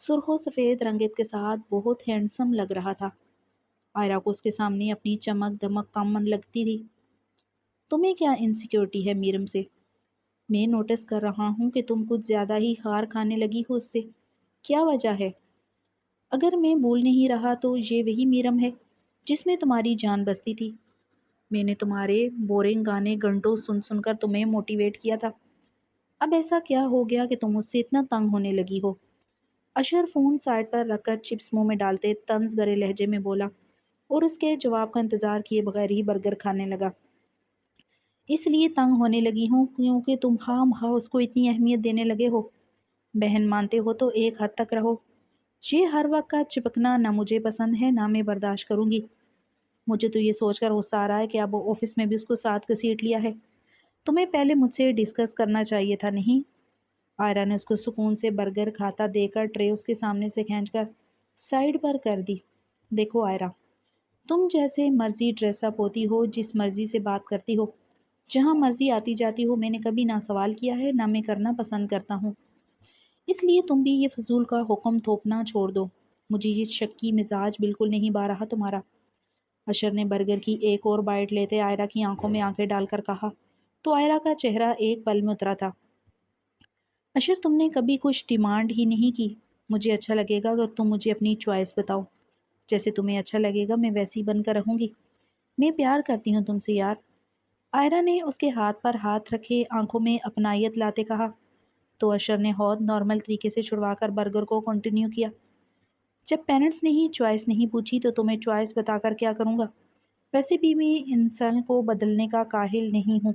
سرخ و سفید رنگت کے ساتھ بہت ہینڈسم لگ رہا تھا۔ آئرا کو اس کے سامنے اپنی چمک دمک کم لگتی تھی۔ تمہیں کیا انسیکیورٹی ہے میرم سے؟ میں نوٹس کر رہا ہوں کہ تم کچھ زیادہ ہی خار کھانے لگی ہو اس سے۔ کیا وجہ ہے؟ اگر میں بھول نہیں رہا تو یہ وہی میرم ہے جس میں تمہاری جان بستی تھی۔ میں نے تمہارے بورنگ گانے گھنٹوں سن سن کر تمہیں موٹیویٹ کیا تھا۔ اب ایسا کیا ہو گیا کہ تم مجھ سے اتنا تنگ ہونے لگی ہو؟ اشر فون سائڈ پر رکھ کر چپس منہ میں ڈالتے طنز بھرے لہجے میں بولا اور اس کے جواب کا انتظار کیے بغیر ہی برگر کھانے لگا۔ اس لیے تنگ ہونے لگی ہوں کیونکہ تم خواہ مخواہ اس کو اتنی اہمیت دینے لگے ہو۔ بہن مانتے ہو تو ایک حد تک رہو۔ یہ ہر وقت کا چپکنا نہ مجھے پسند ہے نہ میں برداشت کروں گی۔ مجھے تو یہ سوچ کر غصہ آ رہا ہے کہ اب آفس میں بھی اس کو ساتھ گھسیٹ لیا ہے۔ تمہیں پہلے مجھ سے ڈسکس کرنا چاہیے تھا نہیں؟ آئرا نے اس کو سکون سے برگر کھاتا دے کر ٹرے اس کے سامنے سے کھینچ کر سائڈ پر کر دی۔ دیکھو آئرا، تم جیسے مرضی ڈریس اپ ہوتی ہو، جس مرضی سے بات کرتی ہو، جہاں مرضی آتی جاتی ہو، میں نے کبھی نہ سوال کیا ہے نہ میں کرنا پسند کرتا ہوں۔ اس لیے تم بھی یہ فضول کا حکم تھوپنا چھوڑ دو۔ مجھے یہ شکی مزاج بالکل نہیں بھا رہا تمہارا۔ اشر نے برگر کی ایک اور بائٹ لیتے آئرا کی آنکھوں میں آنکھیں ڈال کر کہا تو آئرا کا چہرہ ایک پل میں اترا تھا۔ اشر، تم نے کبھی کچھ ڈیمانڈ ہی نہیں کی۔ مجھے اچھا لگے گا اگر تم مجھے اپنی چوائس بتاؤ۔ جیسے تمہیں اچھا لگے گا میں ویسی بن کر رہوں گی۔ میں پیار کرتی ہوں تم سے یار۔ آئرا نے اس کے ہاتھ پر ہاتھ رکھے آنکھوں میں اپنائیت لاتے کہا تو اشر نے ہاتھ نارمل طریقے سے چھڑوا کر برگر کو کنٹینیو کیا۔ جب پیرنٹس نے ہی چوائس نہیں پوچھی تو تمہیں چوائس بتا کر کیا کروں گا؟ ویسے بھی میں انسان کو بدلنے کا کاہل نہیں ہوں۔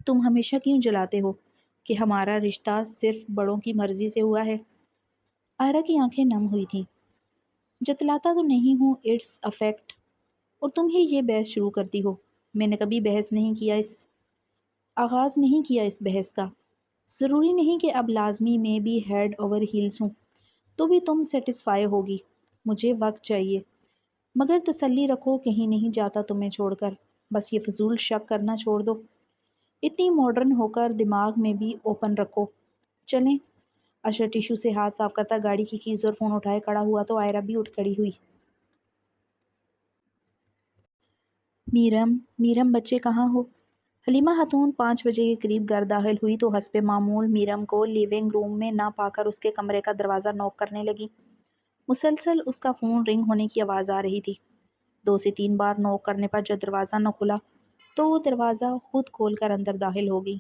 تم ہمیشہ کیوں جلاتے ہو کہ ہمارا رشتہ صرف بڑوں کی مرضی سے ہوا ہے؟ آئرا کی آنکھیں نم ہوئی تھیں۔ جتلاتا تو نہیں ہوں، اٹس ا فیکٹ۔ اور تم ہی یہ بحث شروع کرتی ہو۔ میں نے کبھی بحث نہیں کیا، آغاز نہیں کیا اس بحث کا۔ ضروری نہیں کہ اب لازمی میں بھی ہیڈ اوور ہیلز ہوں تو بھی تم سیٹسفائی ہوگی۔ مجھے وقت چاہیے، مگر تسلی رکھو کہیں نہیں جاتا تمہیں چھوڑ کر۔ بس یہ فضول شک کرنا چھوڑ دو۔ اتنی ماڈرن ہو کر دماغ میں بھی اوپن رکھو۔ چلیں۔ اشر ٹیشو سے ہاتھ صاف کرتا گاڑی کی کیز اور فون اٹھائے کھڑا ہوا تو آئرا بھی اٹھ کھڑی ہوئی۔ میرم بچے کہاں ہو؟ حلیمہ خاتون 5 بجے کے قریب گھر داخل ہوئی تو حسب معمول میرم کو لیونگ روم میں نہ پا کر اس کے کمرے کا دروازہ نوک کرنے لگی۔ مسلسل اس کا فون رنگ ہونے کی آواز آ رہی تھی۔ 2 سے 3 بار نوک کرنے پر جب دروازہ نہ کھلا تو وہ دروازہ خود کھول کر اندر داخل ہو گئی۔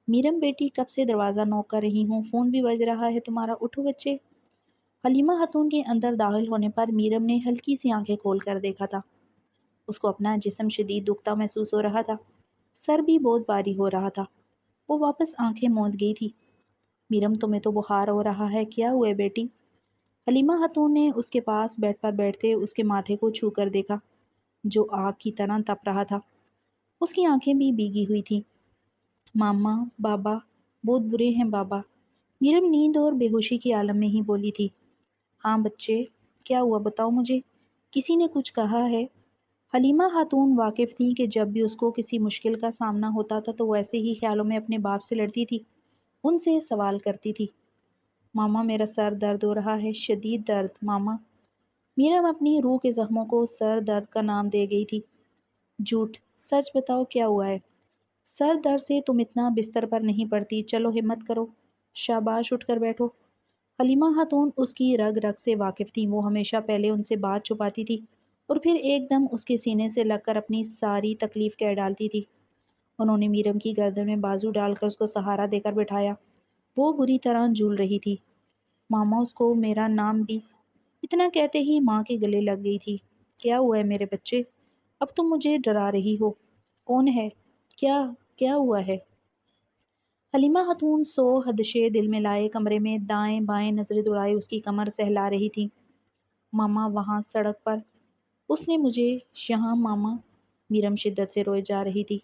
میرم بیٹی، کب سے دروازہ نوک کر رہی ہوں، فون بھی بج رہا ہے تمہارا، اٹھو بچے۔ حلیمہ خاتون کے اندر داخل ہونے پر میرم نے ہلکی سی آنکھیں کھول کر دیکھا تھا۔ اس کو اپنا جسم شدید دکھتا محسوس ہو رہا تھا، سر بھی بہت بھاری ہو رہا تھا۔ وہ واپس آنکھیں موند گئی تھی۔ میرم، تمہیں تو بخار ہو رہا ہے، کیا ہوا بیٹی؟ حلیمہ خاتون نے اس کے پاس بیڈ پر بیٹھتے اس کے ماتھے کو چھو کر دیکھا جو آگ کی طرح تپ رہا تھا۔ اس کی آنکھیں بھی بھیگی ہوئی تھیں۔ ماما، بابا بہت برے ہیں بابا، میرم نیند اور بے ہوشی کے عالم میں ہی بولی تھی۔ ہاں بچے، کیا ہوا بتاؤ مجھے، کسی نے کچھ کہا ہے؟ حلیمہ خاتون واقف تھیں کہ جب بھی اس کو کسی مشکل کا سامنا ہوتا تھا تو وہ ایسے ہی خیالوں میں اپنے باپ سے لڑتی تھی، ان سے سوال کرتی تھی۔ ماما، میرا سر درد ہو رہا ہے، شدید درد ماما۔ میرم اپنی روح کے زخموں کو سر درد کا نام دے گئی تھی۔ جھوٹ، سچ بتاؤ کیا ہوا ہے؟ سر درد سے تم اتنا بستر پر نہیں پڑتی، چلو ہمت کرو، شاباش اٹھ کر بیٹھو۔ حلیمہ خاتون اس کی رگ رگ سے واقف تھیں، وہ ہمیشہ پہلے ان سے بات چھپاتی تھی اور پھر ایک دم اس کے سینے سے لگ کر اپنی ساری تکلیف کہہ ڈالتی تھی۔ انہوں نے میرم کی گردن میں بازو ڈال کر اس کو سہارا دے کر بٹھایا۔ وہ بری طرح جھول رہی تھی۔ ماما، اس کو میرا نام بھی، اتنا کہتے ہی ماں کے گلے لگ گئی تھی۔ کیا ہوا ہے میرے بچے؟ اب تم مجھے ڈرا رہی ہو، کون ہے؟ کیا ہوا ہے؟ حلیمہ خاتون سو خدشے دل میں لائے کمرے میں دائیں بائیں نظریں دوڑائے اس کی کمر سہلا رہی تھی۔ ماما، وہاں سڑک پر اس نے مجھے، یہاں ماما۔ میرم شدت سے روئے جا رہی تھی۔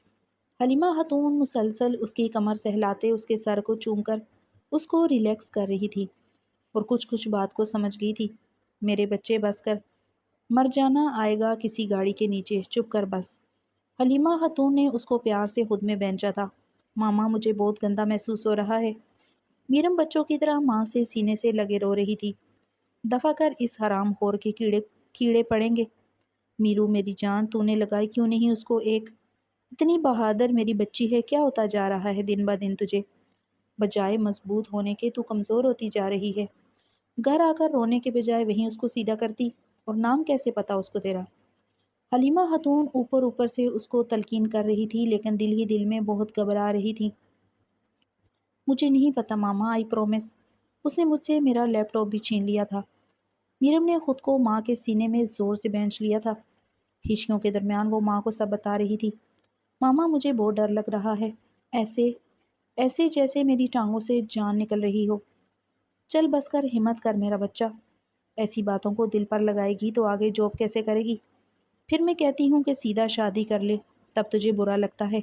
حلیمہ خاتون مسلسل اس کی کمر سہلاتے اس کے سر کو چوم کر اس کو ریلیکس کر رہی تھی اور کچھ بات کو سمجھ گئی تھی۔ میرے بچے بس کر، مر جانا آئے گا کسی گاڑی کے نیچے، چپ کر بس۔ حلیمہ خاتون نے اس کو پیار سے خود میں بینچا تھا۔ ماما، مجھے بہت گندا محسوس ہو رہا ہے۔ میرم بچوں کی طرح ماں سے سینے سے لگے رو رہی تھی۔ دفع کر، اس حرام خور کے کیڑے کیڑے پڑیں گے۔ میرو میری جان، تو نے لگائی کیوں نہیں اس کو ایک؟ اتنی بہادر میری بچی ہے، کیا ہوتا جا رہا ہے دن بہ دن تجھے؟ بجائے مضبوط ہونے کے تو کمزور ہوتی جا رہی ہے۔ گھر آ کر رونے کے بجائے وہیں اس کو سیدھا کرتی۔ اور نام کیسے پتا اس کو تیرا؟ حلیمہ خاتون اوپر اوپر سے اس کو تلقین کر رہی تھی، لیکن دل ہی دل میں بہت گھبرا رہی تھی۔ مجھے نہیں پتا ماما، آئی پرومس۔ اس نے مجھ سے میرا لیپ ٹاپ بھی چھین لیا تھا۔ میرم نے خود کو ماں کے سینے میں زور سے بھینچ لیا تھا۔ ہچکیوں کے درمیان وہ ماں کو سب بتا رہی تھی۔ ماما مجھے بہت ڈر لگ رہا ہے، ایسے ایسے جیسے میری ٹانگوں سے جان نکل رہی ہو۔ چل بس کر، ہمت کر میرا بچہ۔ ایسی باتوں کو دل پر لگائے گی تو آگے جاب کیسے کرے گی؟ پھر میں کہتی ہوں کہ سیدھا شادی کر لے، تب تجھے برا لگتا ہے۔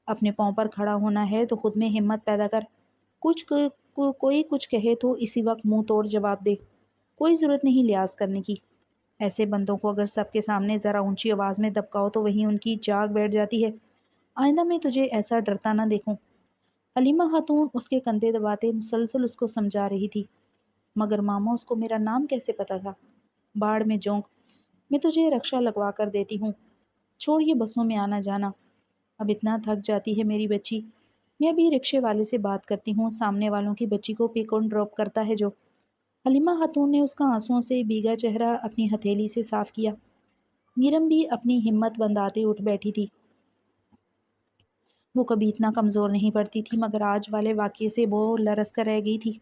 اپنے پاؤں پر کھڑا ہونا ہے تو خود میں ہمت پیدا کر۔ کوئی کچھ کہے تو اسی وقت منہ توڑ جواب دے۔ کوئی ضرورت نہیں لحاظ کرنے کی۔ ایسے بندوں کو اگر سب کے سامنے ذرا اونچی آواز میں دبکاؤ تو وہیں ان کی جاگ بیٹھ جاتی ہے۔ آئندہ میں تجھے ایسا ڈرتا نہ دیکھوں۔ حلیمہ خاتون اس کے کندھے دباتے مسلسل اس کو سمجھا رہی تھی۔ مگر ماما، اس کو میرا نام کیسے پتا تھا؟ باڑ میں جونک، میں تجھے رکشہ لگوا کر دیتی ہوں۔ چھوڑ یہ بسوں میں آنا جانا، اب اتنا تھک جاتی ہے میری بچی۔ میں ابھی رکشے والے سے بات کرتی ہوں، سامنے والوں کی بچی کو پک اور ڈراپ کرتا ہے جو۔ حلیمہ خاتون نے اس کا آنسوؤں سے بھیگا چہرہ اپنی ہتھیلی سے صاف کیا۔ میرم بھی اپنی ہمت بندھاتے اٹھ بیٹھی تھی۔ وہ کبھی اتنا کمزور نہیں پڑتی تھی، مگر آج والے واقعے سے وہ لرز کر رہ گئی تھی۔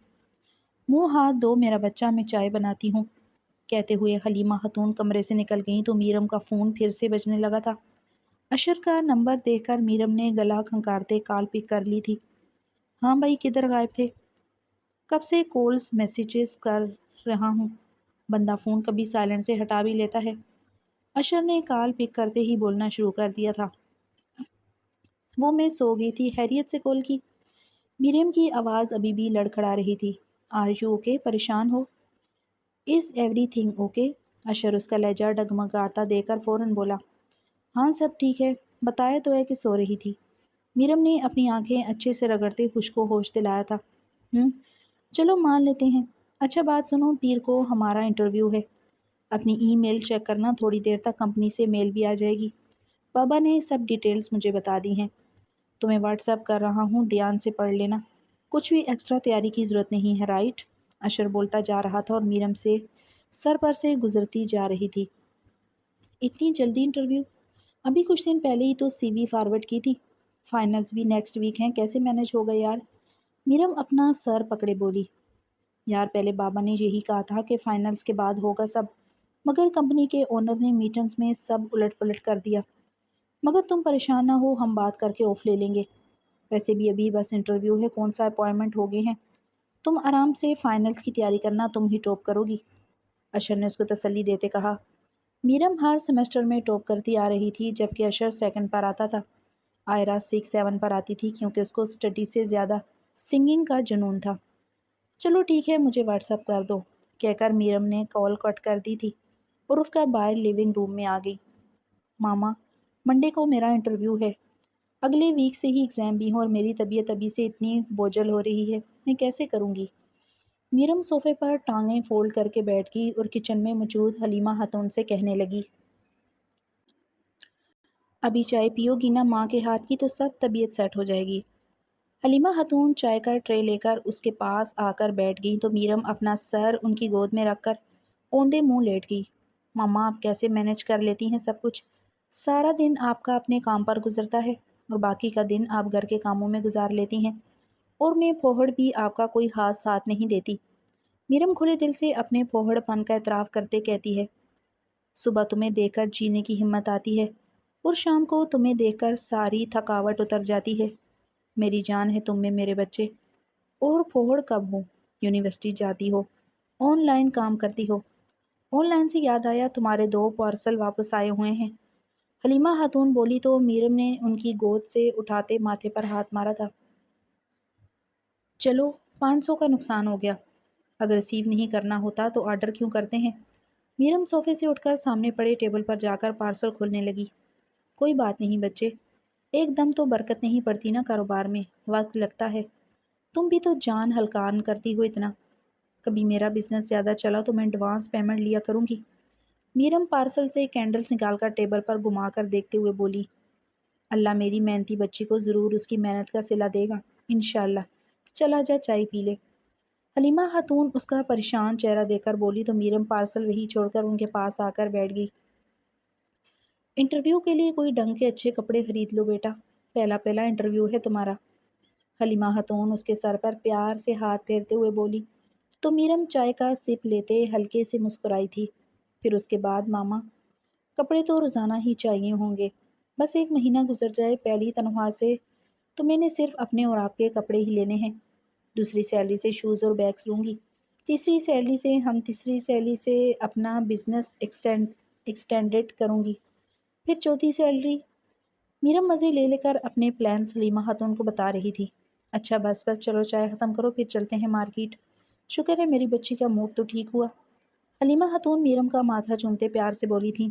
منہ ہاتھ دو میرا بچہ، میں چائے بناتی ہوں۔ کہتے ہوئے حلیمہ خاتون کمرے سے نکل گئیں تو میرم کا فون پھر سے بجنے لگا تھا۔ اشر کا نمبر دیکھ کر میرم نے گلا کھنکارتے کال پک کر لی تھی۔ ہاں بھائی، کدھر غائب تھے؟ کب سے کالز میسیجز کر رہا ہوں، بندہ فون کبھی سائلنٹ سے ہٹا بھی لیتا ہے۔ اشر نے کال پک کرتے ہی بولنا شروع کر دیا تھا۔ وہ میں سو گئی تھی، خیریت سے کال کی؟ مریم کی آواز ابھی بھی لڑکھڑا رہی تھی۔ Are you okay? پریشان ہو؟ Is everything okay? Ashar اس کا لہجہ ڈگمگاتا دے کر فوراً بولا۔ ہاں سب ٹھیک ہے، بتایا تو ہے کہ سو رہی تھی۔ مریم نے اپنی آنکھیں اچھے سے رگڑتے خوش کو ہوش دلایا تھا۔ چلو مان لیتے ہیں۔ اچھا بات سنو، پیر کو ہمارا انٹرویو ہے۔ اپنی ای میل چیک کرنا، تھوڑی دیر تک کمپنی سے میل بھی آ جائے گی۔ بابا نے سب ڈیٹیلز مجھے بتا دی ہیں۔ تمہیں واٹس ایپ کر رہا ہوں، دھیان سے پڑھ لینا۔ کچھ بھی ایکسٹرا تیاری کی ضرورت نہیں ہے، رائٹ؟ اشر بولتا جا رہا تھا اور میرم سے سر پر سے گزرتی جا رہی تھی۔ اتنی جلدی انٹرویو؟ ابھی کچھ دن پہلے ہی تو سی وی فارورڈ کی تھی۔ فائنلز بھی نیکسٹ ویک ہیں، کیسے مینج ہوگا یار؟ میرم اپنا سر پکڑے بولی۔ یار پہلے بابا نے یہی کہا تھا کہ فائنلز کے بعد ہوگا سب، مگر کمپنی کے اونر نے میٹنگز میں سب الٹ پلٹ کر دیا۔ مگر تم پریشان نہ ہو، ہم بات کر کے آف لے لیں گے۔ ویسے بھی ابھی بس انٹرویو ہے، کون سا اپوائنٹمنٹ ہو گئے ہیں۔ تم آرام سے فائنلز کی تیاری کرنا، تم ہی ٹاپ کرو گی، اشر نے اس کو تسلی دیتے کہا۔ میرم ہر سیمسٹر میں ٹاپ کرتی آ رہی تھی، جبکہ اشر سیکنڈ پر آتا تھا۔ آئرہ 6-7 پر آتی تھی کیونکہ اس کو سٹڈی سے زیادہ سنگنگ کا جنون تھا۔ چلو ٹھیک ہے، مجھے واٹس ایپ کر دو، کہہ کر میرم نے کال کٹ کر دی تھی اور اٹھ کر باہر لیونگ روم میں آ گئی۔ ماما، منڈے کو میرا انٹرویو ہے، اگلے ویک سے ہی ایگزام بھی ہوں اور میری طبیعت ابھی سے اتنی بوجھل ہو رہی ہے، میں کیسے کروں گی؟ میرم صوفے پر ٹانگیں فولڈ کر کے بیٹھ گئی اور کچن میں موجود حلیمہ خاتون سے کہنے لگی۔ ابھی چائے پیو گی نا ماں کے ہاتھ کی تو سب طبیعت سیٹ ہو جائے گی۔ حلیمہ خاتون چائے کا ٹرے لے کر اس کے پاس آ کر بیٹھ گئی تو میرم اپنا سر ان کی گود میں رکھ کر اوندے منہ لیٹ گئی۔ ماما، آپ کیسے مینج کر لیتی ہیں سب کچھ؟ سارا دن آپ کا اپنے کام پر گزرتا ہے اور باقی کا دن آپ گھر کے کاموں میں گزار لیتی ہیں، اور میں پوہڑ بھی آپ کا کوئی خاص ساتھ نہیں دیتی۔ میرم کھلے دل سے اپنے پوہڑ پن کا اعتراف کرتے کہتی ہے۔ صبح تمہیں دیکھ کر جینے کی ہمت آتی ہے اور شام کو تمہیں دیکھ کر ساری تھکاوٹ اتر جاتی ہے۔ میری جان ہے تم میں میرے بچے۔ اور پوہڑ کب ہو؟ یونیورسٹی جاتی ہو، آن لائن کام کرتی ہو۔ آن لائن سے یاد آیا، تمہارے 2 پارسل واپس آئے ہوئے ہیں۔ حلیمہ خاتون بولی تو میرم نے ان کی گود سے اٹھاتے ماتھے پر ہاتھ مارا تھا۔ چلو 500 کا نقصان ہو گیا، اگر ریسیو نہیں کرنا ہوتا تو آرڈر کیوں کرتے ہیں؟ میرم صوفے سے اٹھ کر سامنے پڑے ٹیبل پر جا کر پارسل کھولنے لگی۔ کوئی بات نہیں بچے، ایک دم تو برکت نہیں پڑتی نا کاروبار میں، وقت لگتا ہے۔ تم بھی تو جان ہلکان کرتی ہو اتنا. کبھی میرا بزنس زیادہ چلا تو میں ایڈوانس پیمنٹ لیا کروں گی. میرم پارسل سے کینڈلز نکال کر ٹیبل پر گھما کر دیکھتے ہوئے بولی. اللہ میری محنتی بچی کو ضرور اس کی محنت کا صلہ دے گا انشاءاللہ. چلا جا چائے پی لے. حلیمہ خاتون اس کا پریشان چہرہ دیکھ کر بولی تو میرم پارسل وہی چھوڑ کر ان کے پاس آ کر بیٹھ گئی. انٹرویو کے لیے کوئی ڈھنگ کے اچھے کپڑے خرید لو بیٹا. پہلا پہلا انٹرویو ہے تمہارا. حلیمہ خاتون اس کے سر پر پیار سے ہاتھ پھیرتے ہوئے بولی تو میرم چائے کا سپ لیتے ہلکے سے مسکرائی تھی. پھر اس کے بعد ماما کپڑے تو روزانہ ہی چاہیے ہوں گے. بس 1 مہینہ گزر جائے پہلی تنخواہ سے تو میں نے صرف اپنے اور آپ کے کپڑے ہی لینے ہیں. دوسری سیلری سے شوز اور بیگس لوں گی. تیسری سیلری سے اپنا بزنس ایکسٹینڈڈ کروں گی. پھر چوتھی سیلری. میرم مزے لے لے کر اپنے پلانس حلیمہ خاتون کو بتا رہی تھی. اچھا بس چلو چائے ختم کرو پھر چلتے ہیں مارکیٹ. شکر ہے میری بچی کا موڈ تو ٹھیک ہوا. حلیمہ خاتون میرم کا ماتھا چومتے پیار سے بولی تھی.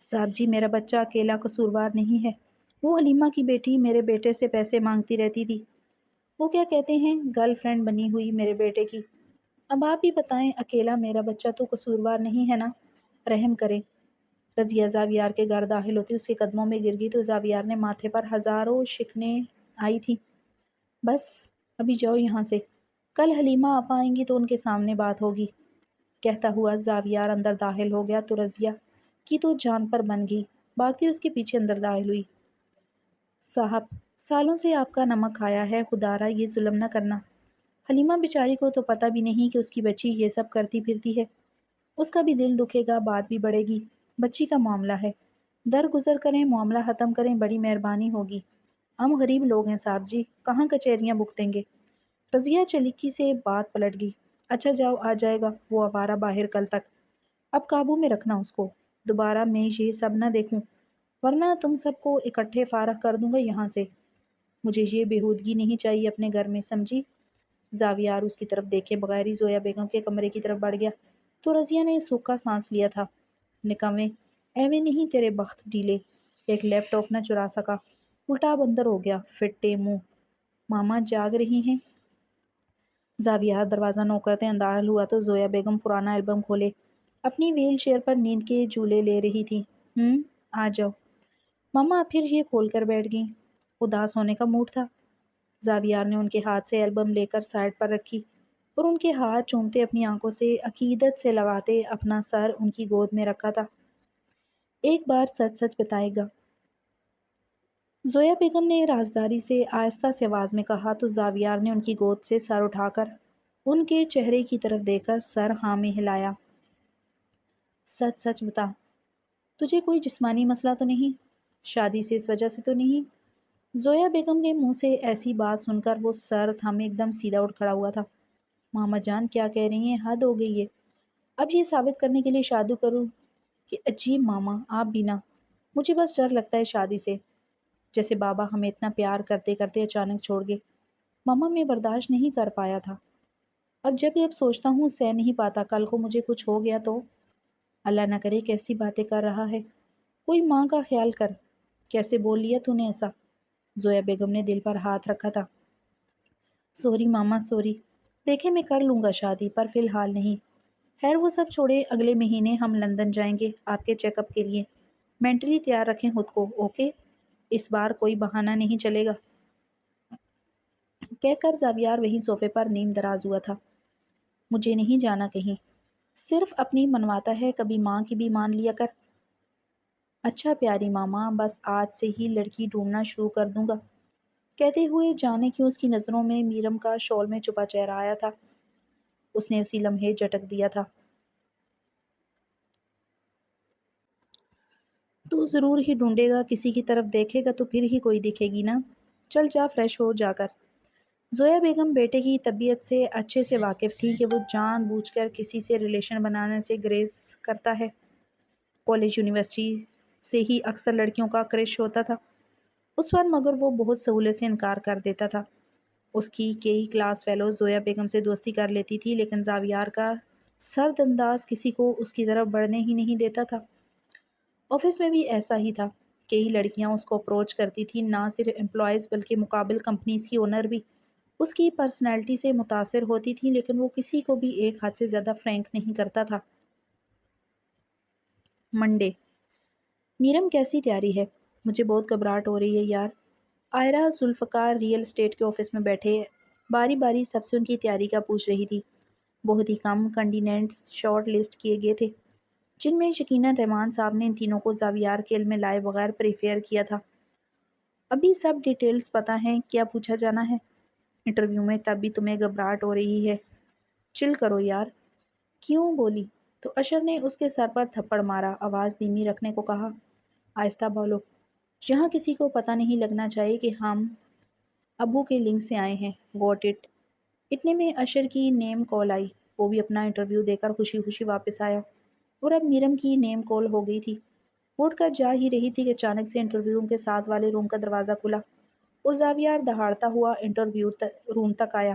صاحب جی میرا بچہ اکیلا قصوروار نہیں ہے. وہ حلیمہ کی بیٹی میرے بیٹے سے پیسے مانگتی رہتی تھی. وہ کیا کہتے ہیں گرل فرینڈ بنی ہوئی میرے بیٹے کی. اب آپ ہی بتائیں اکیلا میرا بچہ تو قصوروار نہیں ہے نا. رحم کریں. رضیہ زاویار کے گھر داخل ہوتی اس کے قدموں میں گر گئی تو زاویار نے ماتھے پر ہزاروں شکنیں آئی تھی. بس ابھی جاؤ یہاں سے. کل حلیمہ آپا آئیں گی تو ان کے سامنے بات ہوگی. کہتا ہوا زاویار اندر داخل ہو گیا تو رضیہ کی تو جان پر بن گئی. بھاگتی اس کے پیچھے اندر داخل ہوئی. صاحب سالوں سے آپ کا نمک کھایا ہے خدارا یہ ظلم نہ کرنا. حلیمہ بیچاری کو تو پتہ بھی نہیں کہ اس کی بچی یہ سب کرتی پھرتی ہے. اس کا بھی دل دکھے گا بات بھی بڑھے گی. بچی کا معاملہ ہے. درگزر کریں معاملہ ختم کریں بڑی مہربانی ہوگی. ہم غریب لوگ ہیں صاحب جی کہاں کچہریاں بھگتیں گے. رضیہ چلیکی سے بات پلٹ گئی. اچھا جاؤ آ جائے گا وہ آوارہ باہر کل تک. اب قابو میں رکھنا اس کو. دوبارہ میں یہ سب نہ دیکھوں ورنہ تم سب کو اکٹھے فارغ کر دوں گا یہاں سے. مجھے یہ بےہودگی نہیں چاہیے اپنے گھر میں سمجھی. زاویار اس کی طرف دیکھے بغیر ہی زویا بیگم کے کمرے کی طرف بڑھ گیا تو رضیہ نے سوکھا سانس لیا تھا. نکمے ایویں نہیں تیرے بخت ڈیلے. ایک لیپ ٹاپ نہ چرا سکا. الٹا بندر ہو گیا فٹے منہ. ماما جاگ رہی ہیں. زاویار دروازہ نوک کرتے انداز ہوا تو زویا بیگم پرانا البم کھولے اپنی ویل چیئر پر نیند کے جھولے لے رہی تھی. آ جاؤ. ماما پھر یہ کھول کر بیٹھ گئیں. اداس ہونے کا موڈ تھا. زاویار نے ان کے ہاتھ سے البم لے کر سائڈ پر رکھی اور ان کے ہاتھ چومتے اپنی آنکھوں سے عقیدت سے لگاتے اپنا سر ان کی گود میں رکھا تھا. ایک بار سچ سچ بتائے گا. زویا بیگم نے رازداری سے آہستہ سے آواز میں کہا تو زاویار نے ان کی گود سے سر اٹھا کر ان کے چہرے کی طرف دیکھ کر سر ہاں میں ہلایا. سچ سچ بتا. تجھے کوئی جسمانی مسئلہ تو نہیں. شادی سے اس وجہ سے تو نہیں. زویا بیگم کے منہ سے ایسی بات سن کر وہ سر تھامے ایک دم سیدھا اٹھ کھڑا ہوا تھا. ماما جان کیا کہہ رہی ہیں حد ہو گئی ہے. اب یہ ثابت کرنے کے لیے شادی کروں کہ عجیب ماما آپ بھی نہ. مجھے بس ڈر لگتا ہے شادی سے. جیسے بابا ہمیں اتنا پیار کرتے کرتے اچانک چھوڑ گئے. ماما میں برداشت نہیں کر پایا تھا. اب جب سوچتا ہوں سہ نہیں پاتا کل کو مجھے کچھ ہو گیا تو. اللہ نہ کرے کیسی باتیں کر رہا ہے. کوئی ماں کا خیال کر. کیسے بول لیا تو نے ایسا. زویا بیگم نے دل پر ہاتھ رکھا تھا. سوری ماما سوری. دیکھیں میں کر لوں گا شادی پر فی الحال نہیں. خیر وہ سب چھوڑے اگلے مہینے ہم لندن جائیں گے آپ کے چیک اپ کے لیے. مینٹلی تیار رکھیں خود کو اوکے. اس بار کوئی بہانہ نہیں چلے گا. کہہ کر زاویار وہیں صوفے پر نیم دراز ہوا تھا. مجھے نہیں جانا کہیں. صرف اپنی منواتا ہے کبھی ماں کی بھی مان لیا کر. اچھا پیاری ماما بس آج سے ہی لڑکی ڈھونڈنا شروع کر دوں گا. کہتے ہوئے جانے کیوں اس کی نظروں میں میرم کا شال میں چھپا چہرہ آیا تھا. اس نے اسی لمحے جھٹک دیا تھا. تو ضرور ہی ڈھونڈے گا کسی کی طرف دیکھے گا تو پھر ہی کوئی دکھے گی نا. چل جا فریش ہو جا کر. زویا بیگم بیٹے کی طبیعت سے اچھے سے واقف تھی کہ وہ جان بوجھ کر کسی سے ریلیشن بنانے سے گریز کرتا ہے. کالج یونیورسٹی سے ہی اکثر لڑکیوں کا کرش ہوتا تھا اس پر مگر وہ بہت سہولت سے انکار کر دیتا تھا. اس کی کئی کلاس فیلوز زویا بیگم سے دوستی کر لیتی تھی لیکن زاویار کا سرد انداز کسی کو اس کی طرف بڑھنے ہی نہیں دیتا تھا. آفس میں بھی ایسا ہی تھا. کئی لڑکیاں اس کو اپروچ کرتی تھیں، نہ صرف امپلائیز بلکہ مقابل کمپنیز کی اونر بھی اس کی پرسنالٹی سے متاثر ہوتی تھیں، لیکن وہ کسی کو بھی ایک حد سے زیادہ فرینک نہیں کرتا تھا۔ منڈے۔ میرم کیسی تیاری ہے؟ مجھے بہت گھبراہٹ ہو رہی ہے یار۔ آئرہ ذوالفقار ریئل اسٹیٹ کے آفس میں بیٹھے باری باری سب سے ان کی تیاری کا پوچھ رہی تھی۔ بہت ہی کم کنڈینیٹس شارٹ لسٹ کیے گئے تھے، جن میں یقیناً رحمان صاحب نے ان تینوں کو زاویار کے علم میں لائے بغیر پریفیئر کیا تھا۔ ابھی سب ڈیٹیلز پتہ ہیں، کیا پوچھا جانا ہے؟ انٹرویو میں تب بھی تمہیں گھبراہٹ ہو رہی ہے؟ چل کرو یار۔ کیوں بولی تو اشر نے اس کے سر پر تھپڑ مارا، آواز دھیمی رکھنے کو کہا۔ آہستہ بولو، یہاں کسی کو پتہ نہیں لگنا چاہیے کہ ہم ابو کے لنک سے آئے ہیں۔ گوٹ اٹ۔ اتنے میں اشر کی نیم کال آئی، وہ بھی اپنا انٹرویو دے کر خوشی خوشی واپس آیا، اور اب میرم کی نیم کال ہو گئی تھی۔ اٹھ کر جا ہی رہی تھی کہ اچانک سے انٹرویو کے ساتھ والے روم کا دروازہ کھلا اور زاویار دہاڑتا ہوا انٹرویو روم تک آیا۔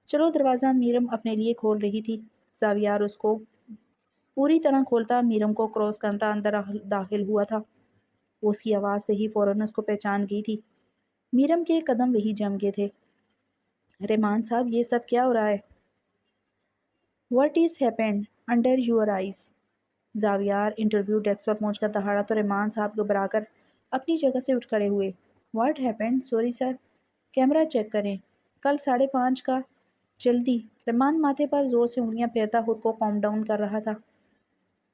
چلو دروازہ میرم اپنے لیے کھول رہی تھی، زاویار اس کو پوری طرح کھولتا میرم کو کراس کرتا اندر داخل ہوا تھا۔ وہ اس کی آواز سے ہی فوراً اس کو پہچان گئی تھی۔ میرم کے قدم وہی جم گئے تھے۔ رحمان صاحب، یہ سب کیا ہو رہا ہے؟ What is happened under your eyes? Zaviyar interview desk پر پہنچ کر دہاڑا تو رحمان صاحب گھبرا کر اپنی جگہ سے اٹھ کھڑے ہوئے۔ What happened? Sorry sir, camera check کریں، کل 5:30 کا۔ جلدی۔ رحمان ماتھے پر زور سے انگلیاں پھیرتا خود کو کام ڈاؤن کر رہا تھا۔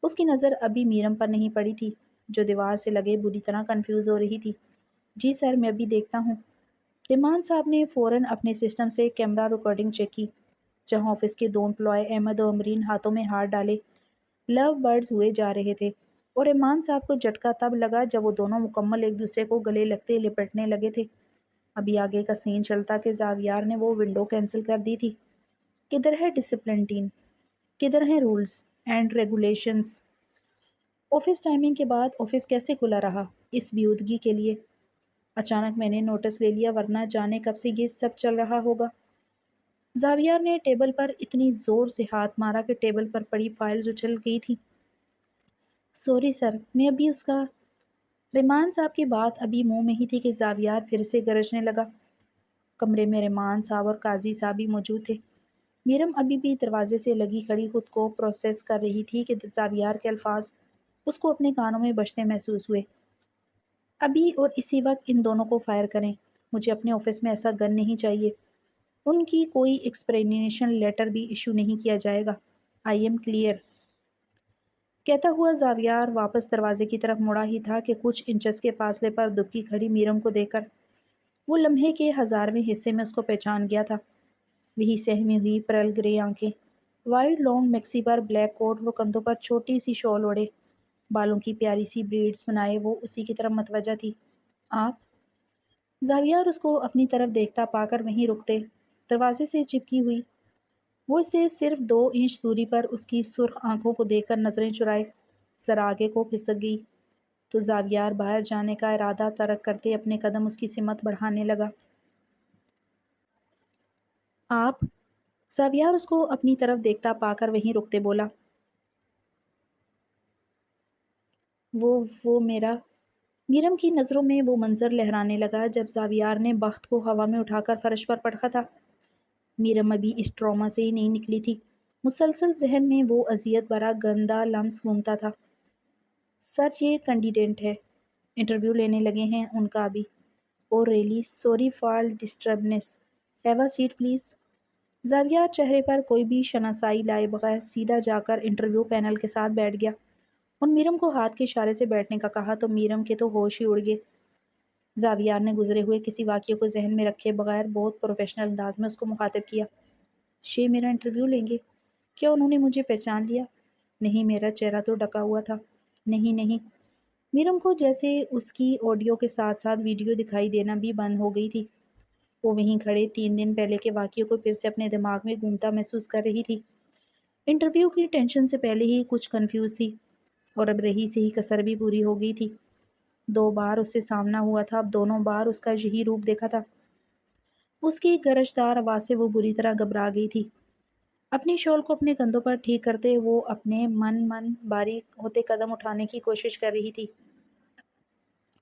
اس کی نظر ابھی میرم پر نہیں پڑی تھی، جو دیوار سے لگے بری طرح کنفیوز ہو رہی تھی۔ جی سر، میں ابھی دیکھتا ہوں۔ رحمان صاحب نے فوراً اپنے سسٹم سے کیمرہ ریکارڈنگ چیک کی، جہاں آفس کے دو امپلائی احمد اور امرین ہاتھوں میں ہاتھ ڈالے لو برڈز ہوئے جا رہے تھے، اور رحمان صاحب کو جھٹکا تب لگا جب وہ دونوں مکمل ایک دوسرے کو گلے لگتے لپٹنے لگے تھے۔ ابھی آگے کا سین چلتا کہ زاویار نے وہ ونڈو کینسل کر دی تھی۔ کدھر ہے ڈسپلن ٹیم؟ کدھر ہیں rules and regulations? Office timing کے بعد آفس کیسے کھلا رہا اس بیہودگی کے لیے؟ اچانک میں نے نوٹس لے لیا، ورنہ جانے کب سے یہ سب چل رہا ہوگا۔ زاویار نے ٹیبل پر اتنی زور سے ہاتھ مارا کہ ٹیبل پر پڑی فائلز اچھل گئی تھیں۔ سوری سر، میں ابھی اس کا… رحمان صاحب کی بات ابھی منہ میں ہی تھی کہ زاویار پھر سے گرجنے لگا۔ کمرے میں رحمان صاحب اور قاضی صاحب بھی موجود تھے۔ میرم ابھی بھی دروازے سے لگی کھڑی خود کو پروسیس کر رہی تھی کہ زاویار کے الفاظ اس کو اپنے کانوں میں بجتے محسوس ہوئے۔ ابھی اور اسی وقت ان دونوں کو فائر کریں، مجھے اپنے آفس میں ایسا گن نہیں چاہیے۔ ان کی کوئی ایکسپلینیشن لیٹر بھی ایشو نہیں کیا جائے گا۔ I am clear. کہتا ہوا زاویار واپس دروازے کی طرف مڑا ہی تھا کہ کچھ انچز کے فاصلے پر دبکی کھڑی میرم کو دیکھ کر وہ لمحے کے 1000ویں حصے میں اس کو پہچان گیا تھا۔ وہی سہمی ہوئی پرل گرے آنکھیں، وائڈ لانگ میکسی پر بلیک کوٹ اور کندھوں پر چھوٹی سی شال اوڑے، بالوں کی پیاری سی بریڈز بنائے وہ اسی کی طرف متوجہ تھی۔ آپ؟ زاویار اس کو اپنی طرف دیکھتا پا کر وہیں رکتے، دروازے سے چپکی ہوئی۔ وہ اس سے صرف 2 انچ دوری پر اس کی سرخ آنکھوں کو دیکھ کر نظریں چرائے ذرا آگے کو کھسک گئی، تو زاویار باہر جانے کا ارادہ ترک کرتے اپنے قدم اس کی سمت بڑھانے لگا۔ آپ؟ زاویار اس کو اپنی طرف دیکھتا پا کر وہیں رکتے بولا۔ وہ میرا… میرم کی نظروں میں وہ منظر لہرانے لگا جب زاویار نے بخت کو ہوا میں اٹھا کر فرش پر پٹکا تھا۔ میرم ابھی اس ٹراما سے ہی نہیں نکلی تھی، مسلسل ذہن میں وہ اذیت بھرا گندا لمس گھومتا تھا۔ سر، یہ کینڈیڈیٹ ہے، انٹرویو لینے لگے ہیں ان کا ابھی۔ Oh really sorry for disturbance, have a seat please. Zaviyar چہرے پر کوئی بھی شناسائی لائے بغیر سیدھا جا کر انٹرویو پینل کے ساتھ بیٹھ گیا اور میرم کو ہاتھ کے اشارے سے بیٹھنے کا کہا تو میرم کے تو ہوش ہی اڑ گئے۔ زاویار نے گزرے ہوئے کسی واقعے کو ذہن میں رکھے بغیر بہت پروفیشنل انداز میں اس کو مخاطب کیا۔ شے میرا انٹرویو لیں گے؟ کیا انہوں نے مجھے پہچان لیا؟ نہیں، میرا چہرہ تو ڈھکا ہوا تھا۔ نہیں۔ میرم کو جیسے اس کی آڈیو کے ساتھ ساتھ ویڈیو دکھائی دینا بھی بند ہو گئی تھی۔ وہ وہیں کھڑے 3 دن پہلے کے واقعے کو پھر سے اپنے دماغ میں گونجتا محسوس کر رہی تھی۔ انٹرویو کی ٹینشن سے پہلے ہی کچھ کنفیوز تھی، اور اب رہی سے ہی کسر بھی پوری ہو گئی تھی۔ 2 بار اس سے سامنا ہوا تھا، اب دونوں بار اس کا یہی روپ دیکھا تھا۔ اس کی گرجدار آواز سے وہ بری طرح گھبرا گئی تھی۔ اپنی شال کو اپنے کندھوں پر ٹھیک کرتے وہ اپنے من باریک ہوتے قدم اٹھانے کی کوشش کر رہی تھی۔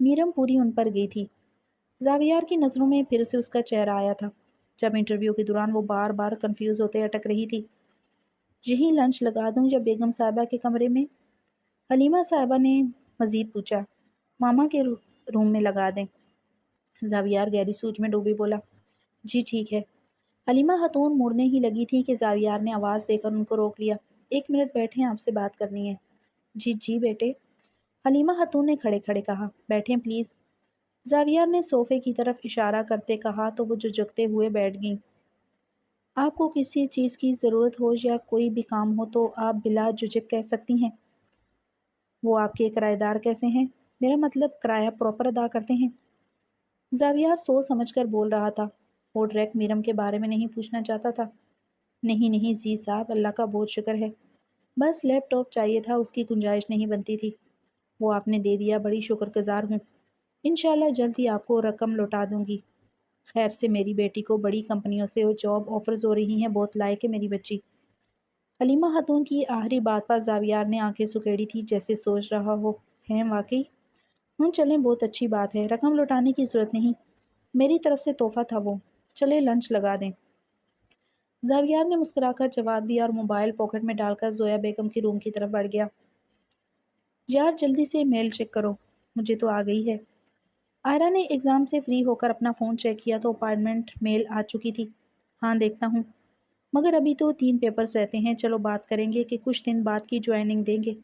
میرم پوری ان پر گئی تھی۔ زاویار کی نظروں میں پھر سے اس کا چہرہ آیا تھا جب انٹرویو کے دوران وہ بار بار کنفیوز ہوتے اٹک رہی تھی۔ یہی لنچ لگا دوں یا بیگم صاحبہ کے کمرے میں؟ حلیمہ صاحبہ نے مزید پوچھا۔ ماما کے روم میں لگا دیں۔ زاویار گہری سوچ میں ڈوبی بولا، جی ٹھیک ہے۔ حلیمہ خاتون مڑنے ہی لگی تھی کہ زاویار نے آواز دے کر ان کو روک لیا۔ ایک منٹ بیٹھیں، آپ سے بات کرنی ہے۔ جی جی بیٹے، حلیمہ خاتون نے کھڑے کھڑے کہا۔ بیٹھیں پلیز۔ زاویار نے صوفے کی طرف اشارہ کرتے کہا تو وہ جھجکتے ہوئے بیٹھ گئیں۔ آپ کو کسی چیز کی ضرورت ہو یا کوئی بھی کام ہو تو آپ بلا جھجک کہہ سکتی ہیں۔ وہ آپ کے کرایہ دار کیسے ہیں؟ میرا مطلب کرایہ پراپر ادا کرتے ہیں؟ زاویار سوچ سمجھ کر بول رہا تھا۔ وہ ڈائریکٹ میرم کے بارے میں نہیں پوچھنا چاہتا تھا۔ نہیں نہیں زی صاحب، اللہ کا بہت شکر ہے۔ بس لیپ ٹاپ چاہیے تھا، اس کی گنجائش نہیں بنتی تھی۔ وہ آپ نے دے دیا، بڑی شکر گزار ہوں۔ انشاءاللہ جلد ہی آپ کو رقم لوٹا دوں گی۔ خیر سے میری بیٹی کو بڑی کمپنیوں سے جاب آفرز ہو رہی ہیں، بہت لائق ہے میری بچی۔ حلیمہ خاتون کی آخری بات پر زاویار نے آنکھیں سکیڑی تھی جیسے سوچ رہا ہو، ہیں واقعی؟ چلیں بہت اچھی بات ہے، رقم لوٹانے کی ضرورت نہیں، میری طرف سے تحفہ تھا وہ۔ چلے لنچ لگا دیں۔ زاویار نے مسکرا کر جواب دیا اور موبائل پاکٹ میں ڈال کر زویا بیگم کی روم کی طرف بڑھ گیا۔ یار جلدی سے میل چیک کرو، مجھے تو آ گئی ہے۔ آئرہ نے ایگزام سے فری ہو کر اپنا فون چیک کیا تو اپائنٹمنٹ میل آ چکی تھی۔ ہاں دیکھتا ہوں، مگر ابھی تو 3 پیپرز رہتے ہیں، چلو بات کریں گے کہ کچھ دن بعد کی جوائننگ دیں گے۔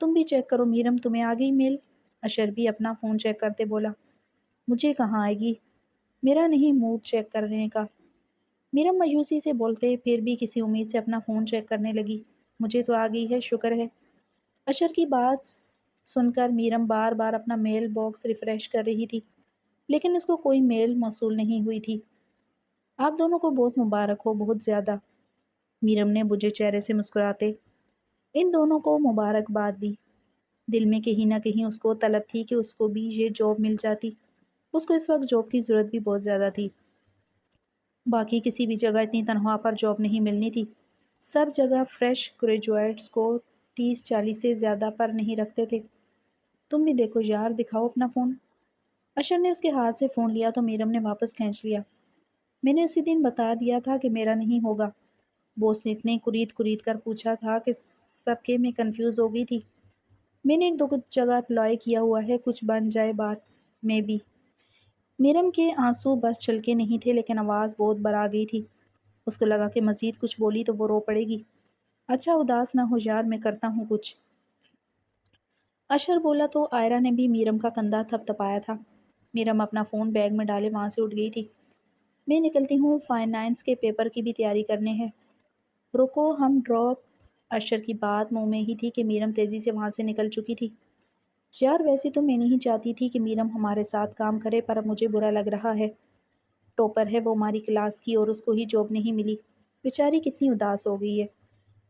تم بھی چیک کرو میرم، تمہیں آ گئی میل؟ اشر بھی اپنا فون چیک کرتے بولا، مجھے کہاں آئے گی، میرا نہیں موڈ چیک کرنے کا۔ میرم مایوسی سے بولتے پھر بھی کسی امید سے اپنا فون چیک کرنے لگی، مجھے تو آ گئی ہے، شکر ہے۔ اشر کی بات سن کر میرم بار بار اپنا میل باکس ریفریش کر رہی تھی، لیکن اس کو کوئی میل موصول نہیں ہوئی تھی۔ آپ دونوں کو بہت مبارک ہو، بہت زیادہ۔ میرم نے بجھے چہرے سے مسکراتے ان دونوں کو مبارکباد دی۔ دل میں کہیں نہ کہیں اس کو طلب تھی کہ اس کو بھی یہ جاب مل جاتی۔ اس کو اس وقت جاب کی ضرورت بھی بہت زیادہ تھی۔ باقی کسی بھی جگہ اتنی تنخواہ پر جاب نہیں ملنی تھی۔ سب جگہ فریش گریجویٹس کو 30-40 سے زیادہ پر نہیں رکھتے تھے۔ تم بھی دیکھو یار، دکھاؤ اپنا فون۔ اشر نے اس کے ہاتھ سے فون لیا تو میرم نے واپس کھینچ لیا۔ میں نے اسی دن بتا دیا تھا کہ میرا نہیں ہوگا۔ بوس نے اتنے کرید کر پوچھا تھا کہ سب کے میں کنفیوز ہو گئی تھی۔ میں نے 1-2 جگہ اپلائی کیا ہوا ہے، کچھ بن جائے بات میں بھی۔ میرم کے آنسو بس چھلکے نہیں تھے لیکن آواز بہت بھر گئی تھی۔ اس کو لگا کہ مزید کچھ بولی تو وہ رو پڑے گی۔ اچھا اداس نہ ہو یار، میں کرتا ہوں کچھ۔ اشر بولا تو آئرہ نے بھی میرم کا کندھا تھپ تھپایا تھا۔ میرم اپنا فون بیگ میں ڈالے وہاں سے اٹھ گئی تھی۔ میں نکلتی ہوں، فائنانس کے پیپر کی بھی تیاری کرنے ہے۔ رکو ہم ڈراپ۔ اشر کی بات منہ میں ہی تھی کہ میرم تیزی سے وہاں سے نکل چکی تھی۔ یار ویسے تو میں نہیں چاہتی تھی کہ میرم ہمارے ساتھ کام کرے، پر اب مجھے برا لگ رہا ہے۔ ٹاپر ہے وہ ہماری کلاس کی اور اس کو ہی جاب نہیں ملی، بیچاری کتنی اداس ہو گئی ہے۔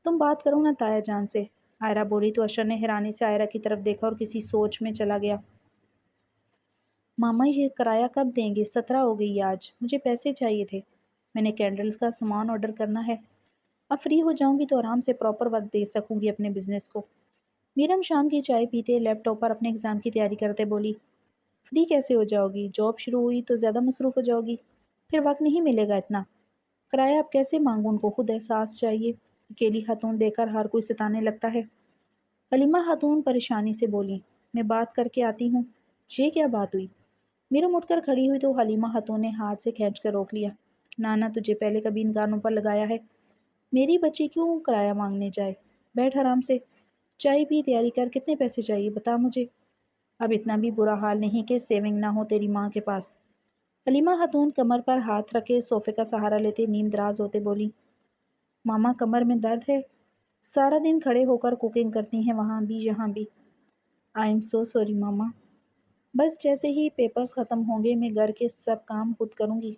تم بات کرو نا تایا جان سے، آئرہ بولی تو اشر نے حیرانی سے آئرہ کی طرف دیکھا اور کسی سوچ میں چلا گیا۔ ماما یہ کرایہ کب دیں گے؟ 17 ہو گئی آج، مجھے پیسے چاہیے تھے، میں نے کینڈلز کا سامان آرڈر کرنا ہے۔ اب فری ہو جاؤں گی تو آرام سے پراپر وقت دے سکوں گی اپنے بزنس کو۔ میرم شام کی چائے پیتے لیپ ٹاپ پر اپنے ایگزام کی تیاری کرتے بولی، فری کیسے ہو جاؤ گی؟ جاب شروع ہوئی تو زیادہ مصروف ہو جاؤ گی، پھر وقت نہیں ملے گا اتنا۔ کرایہ اب کیسے مانگوں؟ ان کو خود احساس چاہیے، اکیلی خاتون دے کر ہر کوئی ستانے لگتا ہے۔ حلیمہ خاتون پریشانی سے بولی، میں بات کر کے آتی ہوں۔ یہ کیا بات ہوئی؟ میرم اٹھ کر کھڑی ہوئی تو حلیمہ خاتون نے ہاتھ سے کھینچ کر روک لیا۔ نانا تجھے پہلے کبھی ان کانوں پر لگایا ہے؟ میری بچی کیوں کرایہ مانگنے جائے؟ بیٹھ آرام سے، چائے پی، تیاری کر، کتنے پیسے چاہیے بتا مجھے۔ اب اتنا بھی برا حال نہیں کہ سیونگ نہ ہو تیری ماں کے پاس۔ حلیمہ خاتون کمر پر ہاتھ رکھے صوفے کا سہارا لیتے نیم دراز ہوتے بولی، ماما کمر میں درد ہے، سارا دن کھڑے ہو کر کوکنگ کرتی ہیں، وہاں بھی یہاں بھی۔ آئی ایم سو سوری ماما، بس جیسے ہی پیپرز ختم ہوں گے میں گھر کے سب کام خود کروں گی۔